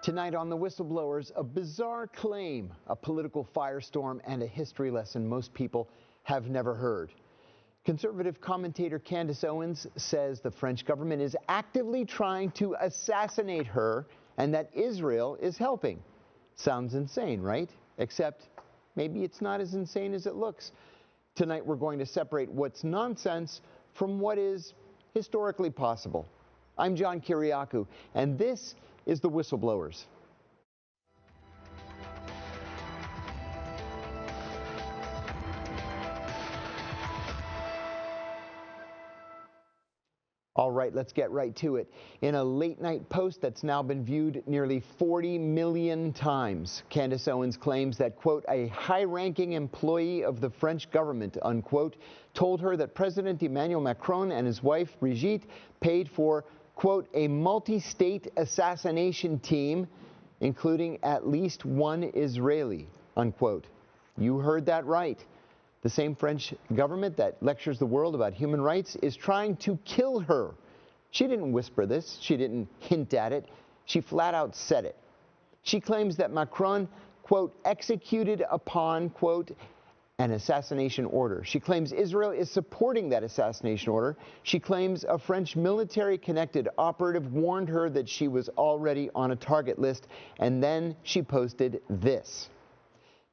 Tonight on the Whistleblowers, a bizarre claim, a political firestorm, and a history lesson most people have never heard. Conservative commentator Candace Owens says the French government is actively trying to assassinate her and that Israel is helping. Sounds insane, right? Except maybe it's not as insane as it looks. Tonight we're going to separate what's nonsense from what is historically possible. I'm John Kiriakou, and this is the Whistleblowers. All right, let's get right to it. In a late-night post that's now been viewed nearly 40 million times, Candace Owens claims that, quote, a high-ranking employee of the French government, unquote, told her that President Emmanuel Macron and his wife, Brigitte, paid for, quote, a multi-state assassination team, including at least one Israeli, unquote. You heard that right. The same French government that lectures the world about human rights is trying to kill her. She didn't whisper this. She didn't hint at it. She flat out said it. She claims that Macron, quote, executed upon, quote, an assassination order. She claims Israel is supporting that assassination order. She claims a French military-connected operative warned her that she was already on a target list, and then she posted this.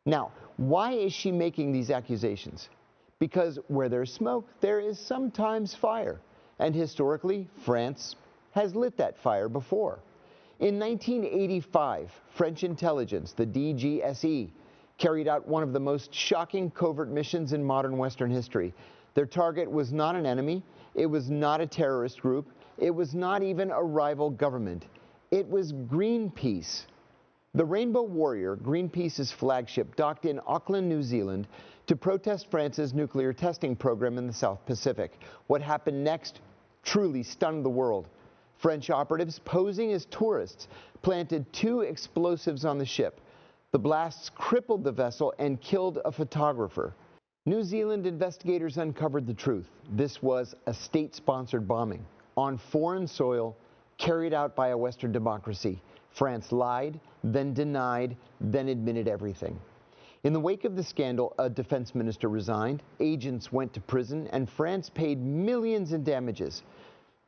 Now, why is she making these accusations? Because where there's smoke, there is sometimes fire. And historically, France has lit that fire before. In 1985, French intelligence, the DGSE, carried out one of the most shocking covert missions in modern Western history. Their target was not an enemy. It was not a terrorist group. It was not even a rival government. It was GreenPeace. The Rainbow Warrior, GreenPeace's flagship, docked in Auckland, New Zealand, to protest France's nuclear testing program in the South Pacific. What happened next truly stunned the world. French operatives, posing as tourists, planted 2 explosives on the ship. The blasts crippled the vessel and killed a photographer. New Zealand investigators uncovered the truth. This was a state-sponsored bombing on foreign soil carried out by a Western democracy. France lied, then denied, then admitted everything. In the wake of the scandal, a defense minister resigned, agents went to prison, and France paid millions in damages.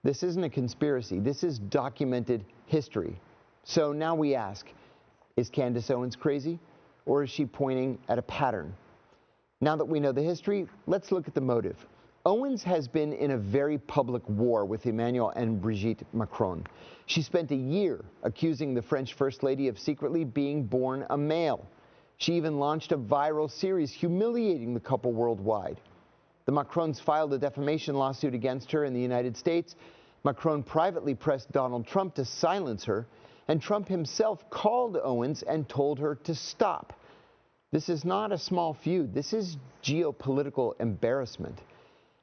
This isn't a conspiracy. This is documented history. So now we ask, is Candace Owens crazy, or is she pointing at a pattern? Now that we know the history, let's look at the motive. Owens has been in a very public war with Emmanuel and Brigitte Macron. She spent a year accusing the French First Lady of secretly being born a male. She even launched a viral series humiliating the couple worldwide. The Macrons filed a defamation lawsuit against her in the United States. Macron privately pressed Donald Trump to silence her, and Trump himself called Owens and told her to stop. This is not a small feud. This is geopolitical embarrassment.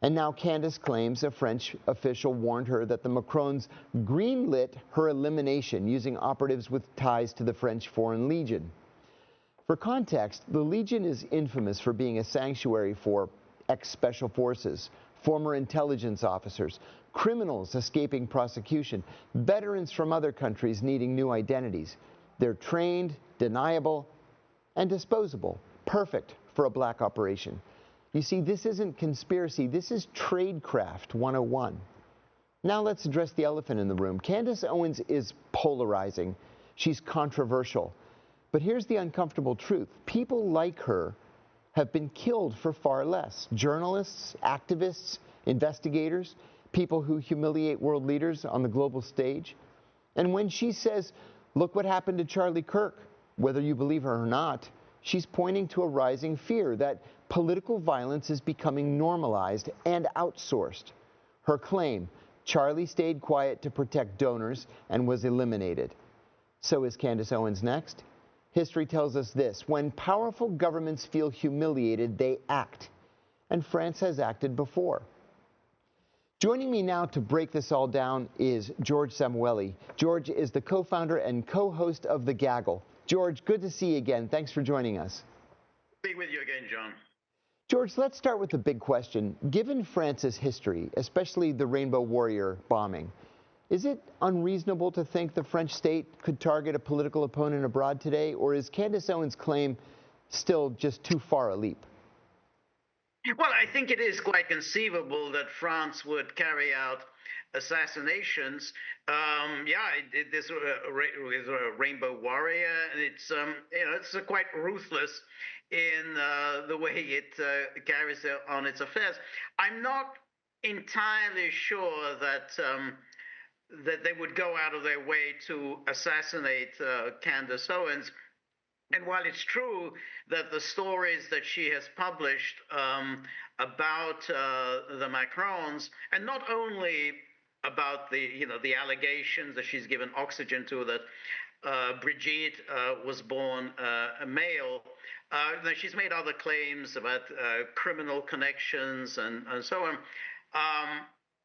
And now Candace claims a French official warned her that the Macrons greenlit her elimination using operatives with ties to the French Foreign Legion. For context, the Legion is infamous for being a sanctuary for ex-special forces, former intelligence officers, criminals escaping prosecution, veterans from other countries needing new identities. They're trained, deniable, and disposable, perfect for a black operation. You see, this isn't conspiracy, this is tradecraft 101. Now let's address the elephant in the room. Candace Owens is polarizing. She's controversial. But here's the uncomfortable truth. People like her have been killed for far less. Journalists, activists, investigators, people who humiliate world leaders on the global stage. And when she says, look what happened to Charlie Kirk, whether you believe her or not, she's pointing to a rising fear that political violence is becoming normalized and outsourced. Her claim, Charlie stayed quiet to protect donors and was eliminated. So is Candace Owens next? History tells us this: when powerful governments feel humiliated, they act. And France has acted before. Joining me now to break this all down is George Szamuely. George is the co-founder and co-host of The Gaggle. George, good to see you again. Thanks for joining us. Be with you again, John. George, let's start with the big question. Given France's history, especially the Rainbow Warrior bombing, Is it unreasonable to think the French state could target a political opponent abroad today, or is Candace Owens' claim still just too far a leap? Well, I think it is quite conceivable that France would carry out assassinations. Yeah, it did this with a Rainbow Warrior, and it's it's quite ruthless in the way it carries on its affairs. I'm not entirely sure that they would go out of their way to assassinate Candace Owens. And while it's true that the stories that she has published about the Macrons, and not only about the allegations that she's given oxygen to, that Brigitte was born a male, she's made other claims about criminal connections and so on.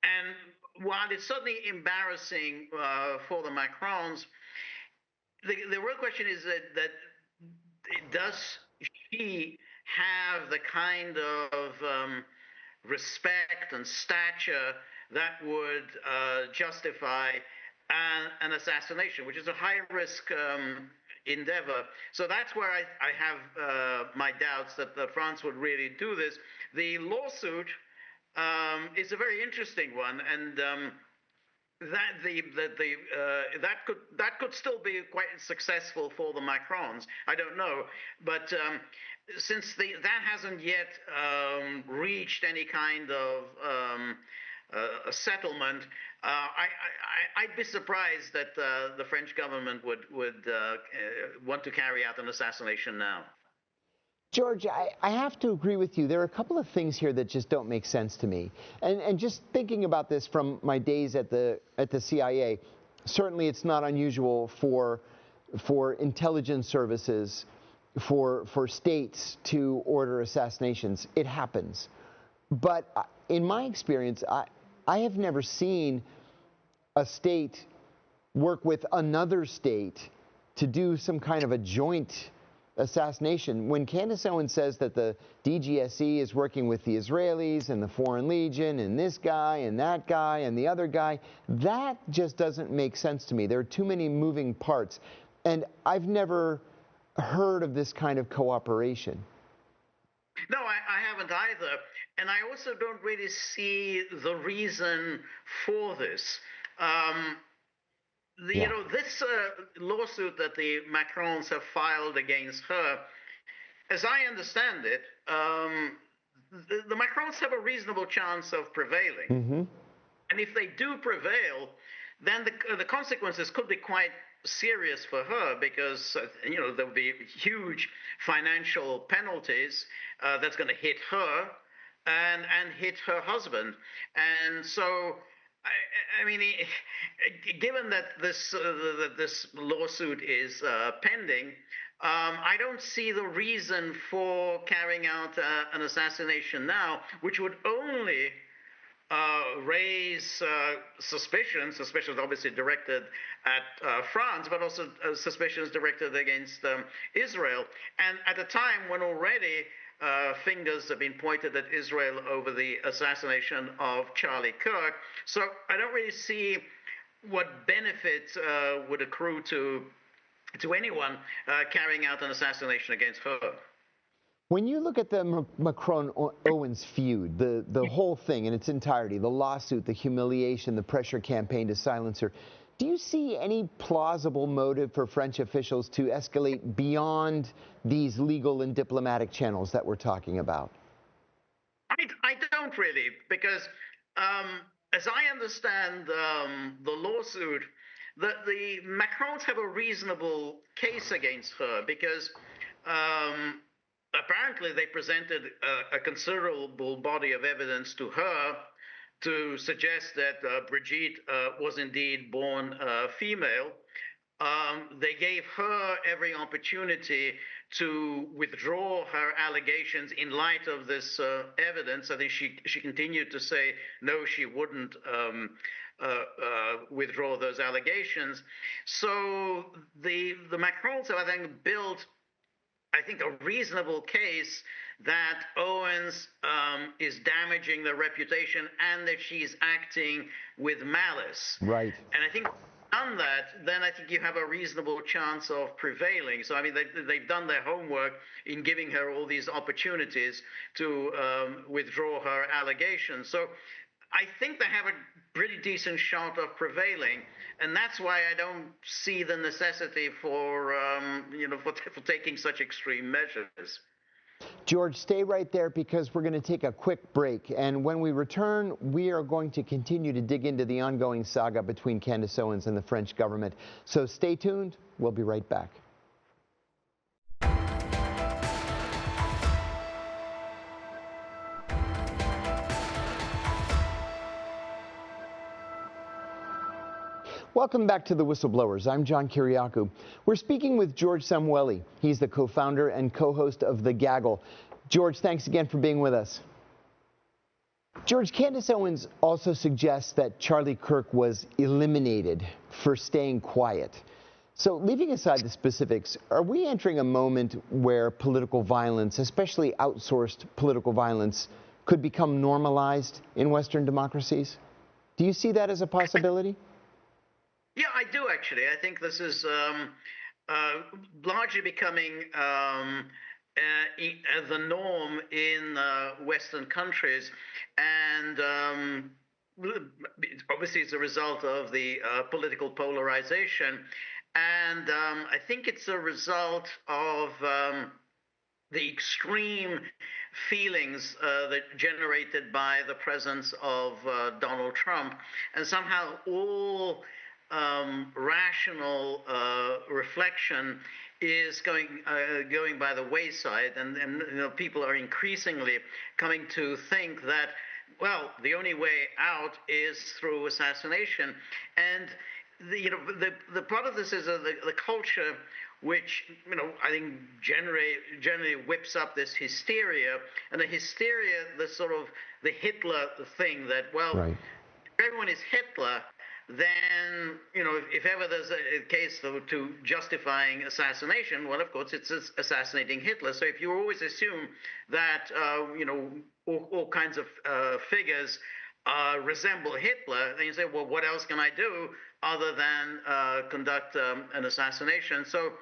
And while it's certainly embarrassing for the Macrons, the real question is that does she have the kind of respect and stature that would justify an assassination, which is a high-risk endeavor? So that's where I have my doubts that France would really do this. The lawsuit is a very interesting one, and that could still be quite successful for the Macrons. I don't know, but since that hasn't yet reached any kind of a settlement, I'd be surprised that the French government would want to carry out an assassination now. George, I have to agree with you. There are a couple of things here that just don't make sense to me. And just thinking about this from my days at the CIA, certainly it's not unusual for intelligence services, for states to order assassinations. It happens. But in my experience, I have never seen a state work with another state to do some kind of a joint assassination. When Candace Owens says that the DGSE is working with the Israelis and the Foreign Legion and this guy and that guy and the other guy, that just doesn't make sense to me. There are too many moving parts. And I've never heard of this kind of cooperation. No, I haven't either. And I also don't really see the reason for this. This lawsuit that the Macrons have filed against her, as I understand it, the Macrons have a reasonable chance of prevailing. Mm-hmm. And if they do prevail, then the consequences could be quite serious for her, because there'll be huge financial penalties that's going to hit her and hit her husband. And so I mean, given that this lawsuit is pending, I don't see the reason for carrying out an assassination now, which would only raise suspicions obviously directed at France, but also suspicions directed against Israel. And at a time when already fingers have been pointed at Israel over the assassination of Charlie Kirk. So I don't really see what benefit would accrue to anyone carrying out an assassination against her. When you look at the Macron-Owens feud, the whole thing in its entirety, the lawsuit, the humiliation, the pressure campaign to silence her, do you see any plausible motive for French officials to escalate beyond these legal and diplomatic channels that we're talking about? I don't really, because as I understand the lawsuit, the Macrons have a reasonable case against her, because apparently they presented a considerable body of evidence to her to suggest that Brigitte was indeed born female. They gave her every opportunity to withdraw her allegations in light of this evidence. I think she continued to say no, she wouldn't withdraw those allegations. So the Macrons have, I think, built, I think, a reasonable case that Owens is damaging the reputation and that she's acting with malice. Right. And I think done that, then I think you have a reasonable chance of prevailing. So, I mean, they've done their homework in giving her all these opportunities to withdraw her allegations. So I think they have a pretty decent shot of prevailing. And that's why I don't see the necessity for, for taking such extreme measures. George, stay right there because we're going to take a quick break. And when we return, we are going to continue to dig into the ongoing saga between Candace Owens and the French government. So stay tuned. We'll be right back. Welcome back to the Whistleblowers. I'm John Kiriakou. We're speaking with George Szamuely. He's the co-founder and co-host of The Gaggle. George, thanks again for being with us. George, Candace Owens also suggests that Charlie Kirk was eliminated for staying quiet. So leaving aside the specifics, are we entering a moment where political violence, especially outsourced political violence, could become normalized in Western democracies? Do you see that as a possibility? Yeah, I do actually. I think this is largely becoming the norm in Western countries, and obviously it's a result of the political polarization, and I think it's a result of the extreme feelings that generated by the presence of Donald Trump, and somehow all rational reflection is going by the wayside, and people are increasingly coming to think that, well, the only way out is through assassination. And the part of this is the culture, which I think generally whips up this hysteria, and the hysteria, the sort of the Hitler thing that, well, right, if everyone is Hitler, then, if ever there's a case to justifying assassination, well, of course, it's assassinating Hitler. So if you always assume that, all kinds of figures resemble Hitler, then you say, well, what else can I do other than conduct an assassination? So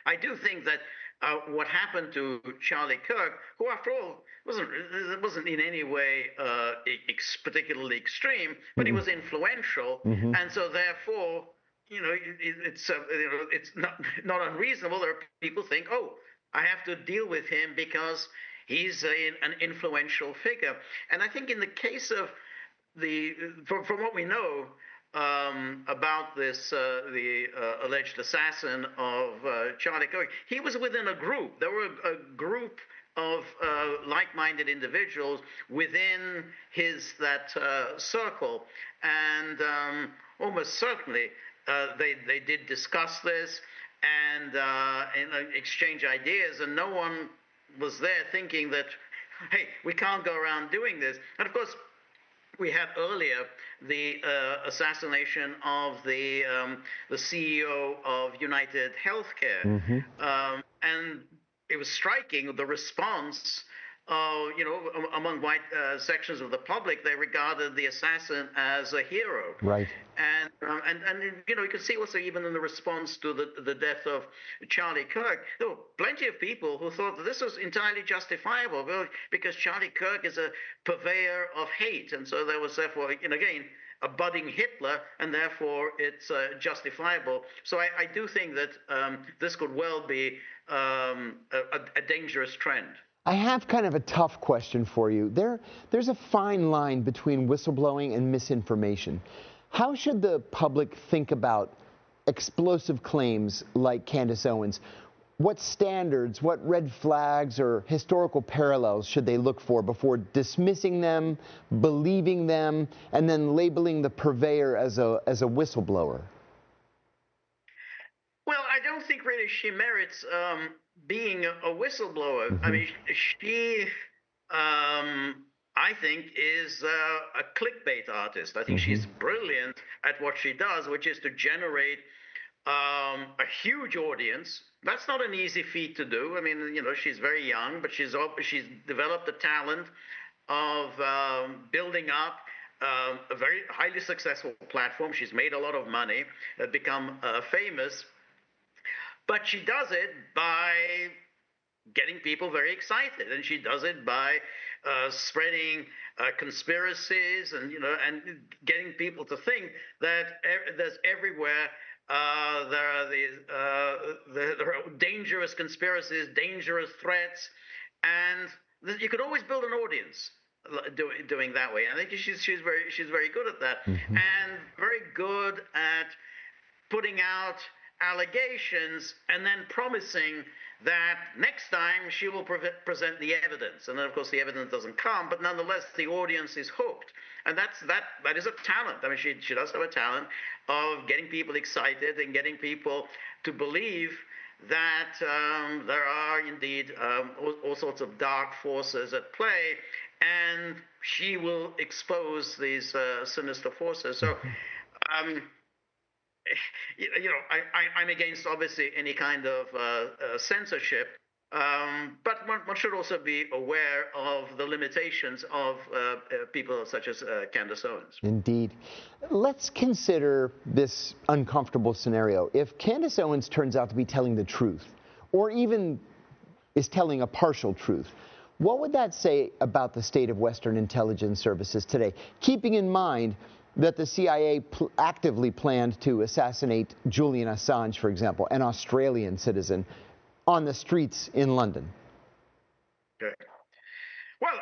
I do think that what happened to Charlie Kirk, who, after all, wasn't in any way particularly extreme, but he was influential, and so therefore, it's not unreasonable. There are people who think, oh, I have to deal with him because he's an influential figure. And I think in the case of from what we know about this, the alleged assassin of Charlie Kirk, he was within a group. There were a group of like-minded individuals within that circle, and almost certainly they did discuss this and exchange ideas, and no one was there thinking that, hey, we can't go around doing this. And of course, we had earlier the assassination of the CEO of United Healthcare, and it was striking, the response. Among white sections of the public, they regarded the assassin as a hero. Right. And you can see also even in the response to the death of Charlie Kirk, there were plenty of people who thought that this was entirely justifiable, because Charlie Kirk is a purveyor of hate, and so there was therefore, again, a budding Hitler, and therefore it's justifiable. So I do think that this could well be a dangerous trend. I have kind of a tough question for you. There's a fine line between whistleblowing and misinformation. How should the public think about explosive claims like Candace Owens? What standards, what red flags or historical parallels should they look for before dismissing them, believing them, and then labeling the purveyor as a whistleblower? Well, I don't think really she merits being a whistleblower. I mean, she, I think, is a clickbait artist. I think she's brilliant at what she does, which is to generate a huge audience. That's not an easy feat to do. I mean, she's very young, but she's developed the talent of building up a very highly successful platform. She's made a lot of money, become famous, but she does it by getting people very excited, and she does it by spreading conspiracies, and getting people to think that there's everywhere there are dangerous conspiracies, dangerous threats, and you could always build an audience doing that way. I think she's very good at that, and very good at putting out allegations and then promising that next time she will present the evidence. And then, of course, the evidence doesn't come, but nonetheless, the audience is hooked. And that is a talent. I mean, she does have a talent of getting people excited and getting people to believe that there are indeed all sorts of dark forces at play, and she will expose these sinister forces. So, I'm against, obviously, any kind of censorship, but one should also be aware of the limitations of people such as Candace Owens. Indeed. Let's consider this uncomfortable scenario. If Candace Owens turns out to be telling the truth, or even is telling a partial truth, what would that say about the state of Western intelligence services today, keeping in mind that the CIA actively planned to assassinate Julian Assange, for example, an Australian citizen, on the streets in London? Okay. Well,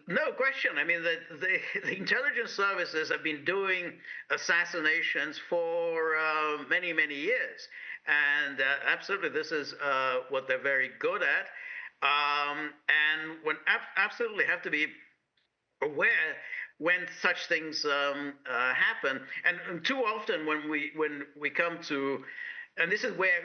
no question. I mean, the intelligence services have been doing assassinations for many, many years. And absolutely, this is what they're very good at. And when absolutely have to be aware when such things happen, and too often when we come to, and this is where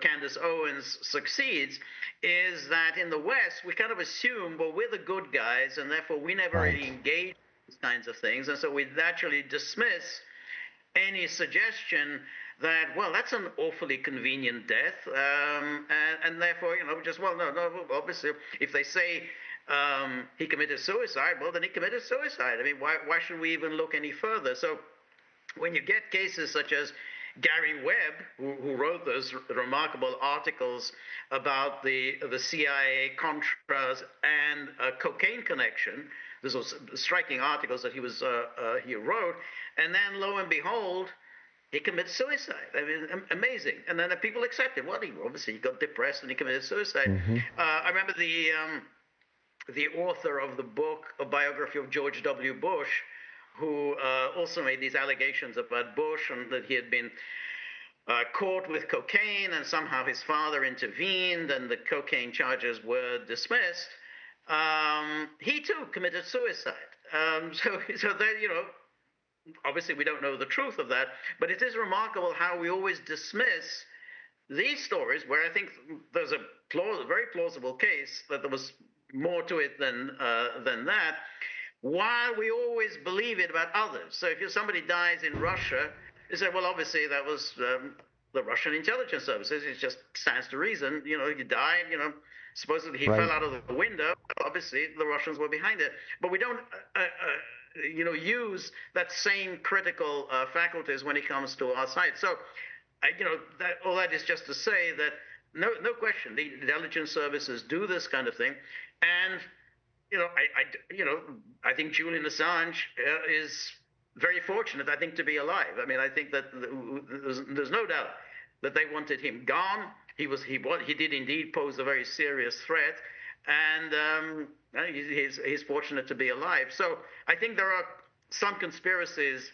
Candace Owens succeeds, is that in the West we kind of assume, well, we're the good guys, and therefore we never really engage in these kinds of things, and so we naturally dismiss any suggestion that, well, that's an awfully convenient death, and therefore, just, well, no, obviously, if they say he committed suicide, well, then he committed suicide. I mean, why should we even look any further? So when you get cases such as Gary Webb, who wrote those remarkable articles about the CIA Contras and cocaine connection, those were striking articles that he wrote, and then lo and behold, he commits suicide. I mean, amazing. And then the people accept it. Well, he got depressed and he committed suicide. I remember the author of the book, a biography of George W. Bush, who also made these allegations about Bush, and that he had been caught with cocaine, and somehow his father intervened and the cocaine charges were dismissed. He too committed suicide. So there, obviously we don't know the truth of that, but it is remarkable how we always dismiss these stories where I think there's a very plausible case that there was more to it than that, while we always believe it about others. So if somebody dies in Russia, you say, well, obviously that was the Russian intelligence services. It just stands to reason. He died, supposedly he fell out of the window. Obviously the Russians were behind it. But we don't use that same critical faculties when it comes to our side. So, all that is just to say that no question, the intelligence services do this kind of thing, and I think Julian Assange is very fortunate, I think, to be alive. I mean, I think that there's no doubt that they wanted him gone. He did indeed pose a very serious threat, and he's fortunate to be alive. So I think there are some conspiracies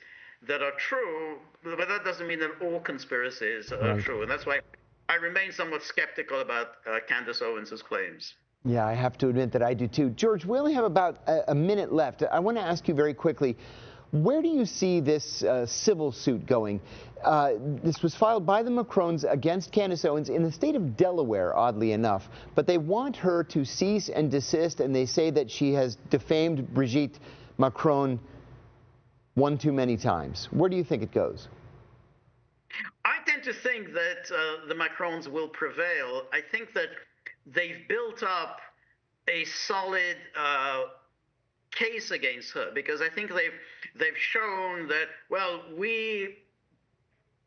that are true, but that doesn't mean that all conspiracies are true, and that's why I remain somewhat skeptical about Candace Owens' claims. Yeah, I have to admit that I do too. George, we only have about a minute left. I want to ask you very quickly, where do you see this civil suit going? This was filed by the Macrons against Candace Owens in the state of Delaware, oddly enough, but they want her to cease and desist, and they say that she has defamed Brigitte Macron one too many times. Where do you think it goes? I tend to think that the Macrons will prevail. I think that they've built up a solid case against her, because I think they've shown that, well, we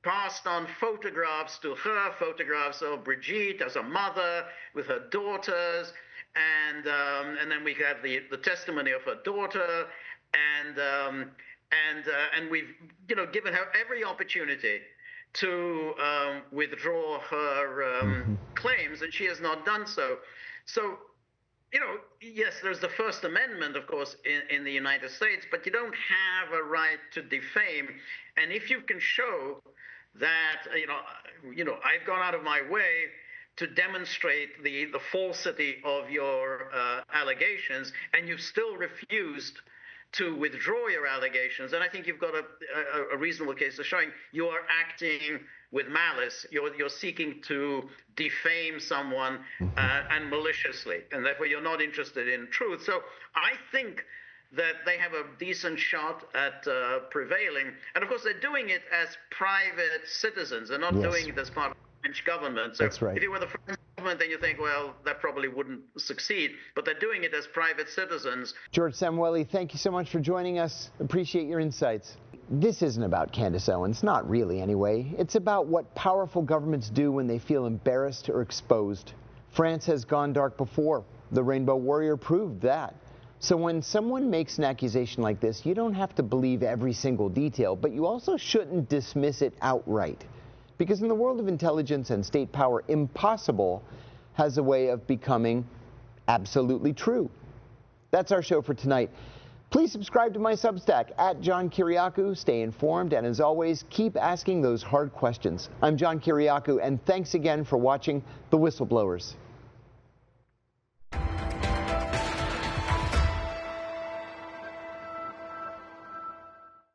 passed on photographs to her, photographs of Brigitte as a mother with her daughters, and then we have the testimony of her daughter, and we've given her every opportunity to withdraw her claims, and she has not done so. So, yes, there's the First Amendment, of course, in the United States, but you don't have a right to defame. And if you can show that, I've gone out of my way to demonstrate the falsity of your allegations, and you've still refused to withdraw your allegations, and I think you've got a reasonable case of showing you are acting with malice. You're seeking to defame someone and maliciously, and therefore you're not interested in truth. So I think that they have a decent shot at prevailing. And of course, they're doing it as private citizens. They're not doing it as part of the French government. So That's right. If you were the French government, then you think, well, that probably wouldn't succeed. But they're doing it as private citizens. George Szamuely, thank you so much for joining us. Appreciate your insights. This isn't about Candace Owens, not really anyway. It's about what powerful governments do when they feel embarrassed or exposed. France has gone dark before. The Rainbow Warrior proved that. So when someone makes an accusation like this, you don't have to believe every single detail, but you also shouldn't dismiss it outright. Because in the world of intelligence and state power, impossible has a way of becoming absolutely true. That's our show for tonight. Please subscribe to my Substack at John Kiriakou. Stay informed, and as always, keep asking those hard questions. I'm John Kiriakou, and thanks again for watching The Whistleblowers.